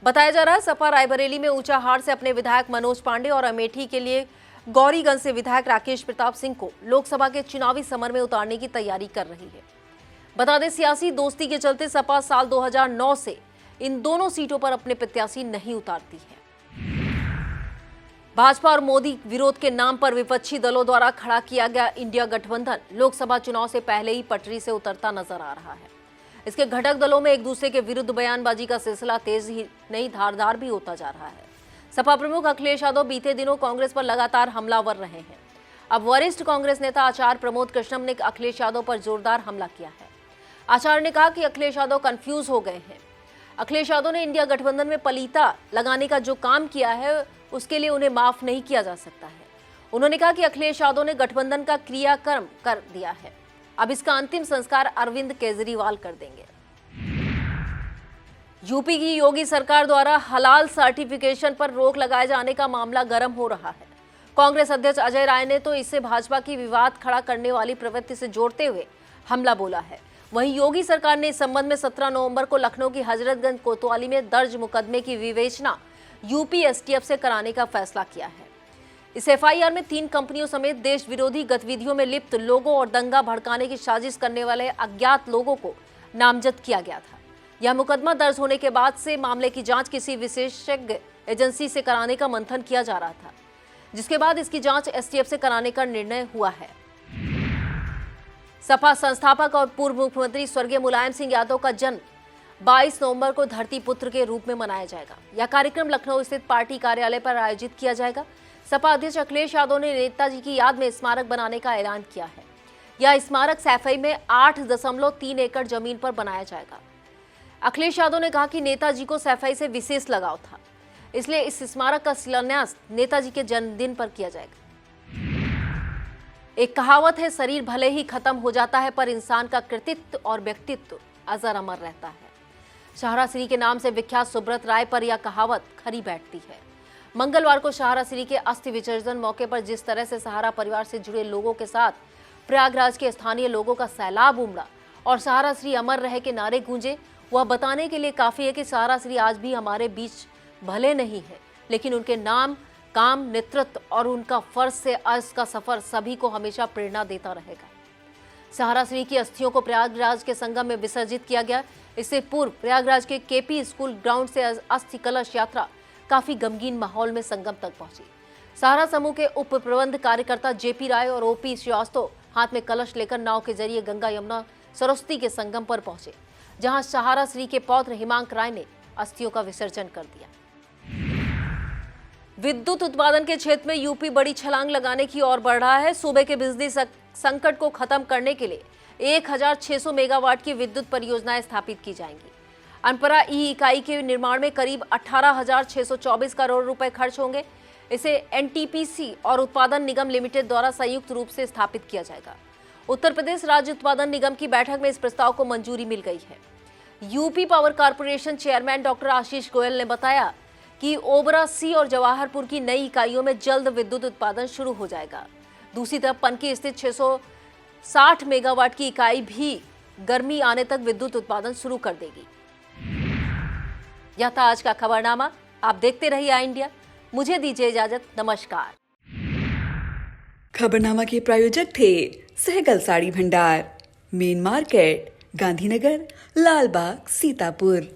बताया जा रहा है सपा रायबरेली में ऊंचाहार से अपने विधायक मनोज पांडे और अमेठी के लिए गौरीगंज से विधायक राकेश प्रताप सिंह को लोकसभा के चुनावी समर में उतारने की तैयारी कर रही है। बता दें, सियासी दोस्ती के चलते सपा साल 2009 से इन दोनों सीटों पर अपने प्रत्याशी नहीं उतारती है। भाजपा और मोदी विरोध के नाम पर विपक्षी दलों द्वारा खड़ा किया गया इंडिया गठबंधन लोकसभा चुनाव से पहले ही पटरी से उतरता नजर आ रहा है। इसके घटक दलों में एक दूसरे के विरुद्ध बयानबाजी का सिलसिला तेज ही नहीं धारदार भी होता जा रहा है। सपा प्रमुख अखिलेश यादव बीते दिनों कांग्रेस पर लगातार हमलावर रहे हैं। अब वरिष्ठ कांग्रेस नेता आचार्य प्रमोद कृष्णम ने अखिलेश यादव पर जोरदार हमला किया है। आचार्य ने कहा कि अखिलेश यादव कंफ्यूज हो गए हैं। अखिलेश यादव ने इंडिया गठबंधन में पलीता लगाने का जो काम किया है उसके लिए उन्हें माफ नहीं किया जा सकता है। उन्होंने कहा कि अखिलेश यादव ने गठबंधन का क्रियाक्रम कर दिया है, अब इसका अंतिम संस्कार अरविंद केजरीवाल कर देंगे। यूपी की योगी सरकार द्वारा हलाल सर्टिफिकेशन पर रोक लगाए जाने का मामला गर्म हो रहा है। कांग्रेस अध्यक्ष अजय राय ने तो इसे भाजपा की विवाद खड़ा करने वाली प्रवृत्ति से जोड़ते हुए हमला बोला है। वहीं योगी सरकार ने इस संबंध में 17 नवंबर को लखनऊ की हजरतगंज कोतवाली में दर्ज मुकदमे की विवेचना यूपी एसटीएफ से कराने का फैसला किया है। इस एफआईआर में 3 कंपनियों समेत देश विरोधी गतिविधियों में लिप्त लोगों और दंगा भड़काने की साजिश करने वाले अज्ञात लोगों को नामजद किया गया था। यह मुकदमा दर्ज होने के बाद से मामले की जांच किसी विशेषज्ञ एजेंसी से कराने का मंथन किया जा रहा था, जिसके बाद इसकी जांच एसटीएफ से कराने का निर्णय हुआ है। सपा संस्थापक और पूर्व मुख्यमंत्री स्वर्गीय मुलायम सिंह यादव का जन्म 22 नवंबर को धरती पुत्र के रूप में मनाया जाएगा। यह कार्यक्रम लखनऊ स्थित पार्टी कार्यालय पर आयोजित किया जाएगा। सपा अध्यक्ष अखिलेश यादव ने नेताजी की याद में स्मारक बनाने का ऐलान किया है। यह स्मारक सैफई में 8.3 एकड़ जमीन पर बनाया जाएगा। अखिलेश यादव ने कहा कि नेताजी को सैफई से विशेष लगाव था, इसलिए इस स्मारक का शिलान्यास नेताजी के जन्मदिन पर किया जाएगा। एक कहावत है, शरीर भले ही खत्म हो जाता है पर इंसान का कृतित्व और व्यक्तित्व अजर अमर रहता है। शाहरा श्री के नाम से विख्यात सुब्रत राय पर यह कहावत खरी बैठती है। मंगलवार को शाहरा श्री के अस्थि विसर्जन मौके पर जिस तरह से सहारा परिवार से जुड़े लोगों के साथ प्रयागराज के स्थानीय लोगों का सैलाब उमड़ा और सहारा श्री अमर रहे के नारे गूंजे, वह बताने के लिए काफी है कि सहारा श्री आज भी हमारे बीच भले नहीं है, लेकिन उनके नाम, काम, नेतृत्व और उनका फर्ज से अर्ज का सफर सभी को हमेशा प्रेरणा देता रहेगा। सहारा श्री की अस्थियों को प्रयागराज के संगम में विसर्जित किया गया। इससे पूर्व प्रयागराज के केपी स्कूल ग्राउंड से अस्थि कलश यात्रा काफी गमगीन माहौल में संगम तक पहुंची। सहारा समूह के उप प्रबंध कार्यकर्ता जेपी राय और ओपी श्रीवास्तव हाथ में कलश लेकर नाव के जरिए गंगा यमुना सरस्वती के संगम पर पहुंचे, जहां सहारा श्री के पौत्र हिमांक राय ने अस्थियों का विसर्जन कर दिया। विद्युत उत्पादन के क्षेत्र में यूपी बड़ी छलांग लगाने की ओर बढ़ रहा है। सूबे के बिजली संकट को खत्म करने के लिए 1600 मेगावाट की विद्युत परियोजनाएं स्थापित की जाएंगी। अनपरा ई इकाई के निर्माण में करीब 18,624 करोड़ रुपए खर्च होंगे। इसे एनटीपीसी और उत्पादन निगम लिमिटेड द्वारा संयुक्त रूप से स्थापित किया जाएगा। उत्तर प्रदेश राज्य उत्पादन निगम की बैठक में इस प्रस्ताव को मंजूरी मिल गई है। UP power corporation chairman doctor Ashish Goyal ने बताया कि ओबरा सी और जवाहरपुर की नई इकाइयों में जल्द विद्युत उत्पादन शुरू हो जाएगा। दूसरी तरफ पनकी स्थित 660 मेगावाट की इकाई भी गर्मी आने तक विद्युत उत्पादन शुरू कर देगी। यह था आज का खबरनामा। आप देखते रहिए आई इंडिया। मुझे दीजिए इजाजत। नमस्कार। खबरनामा के प्रायोजक थे सहगल साड़ी भंडार, मेन मार्केट, गांधीनगर, लालबाग, सीतापुर।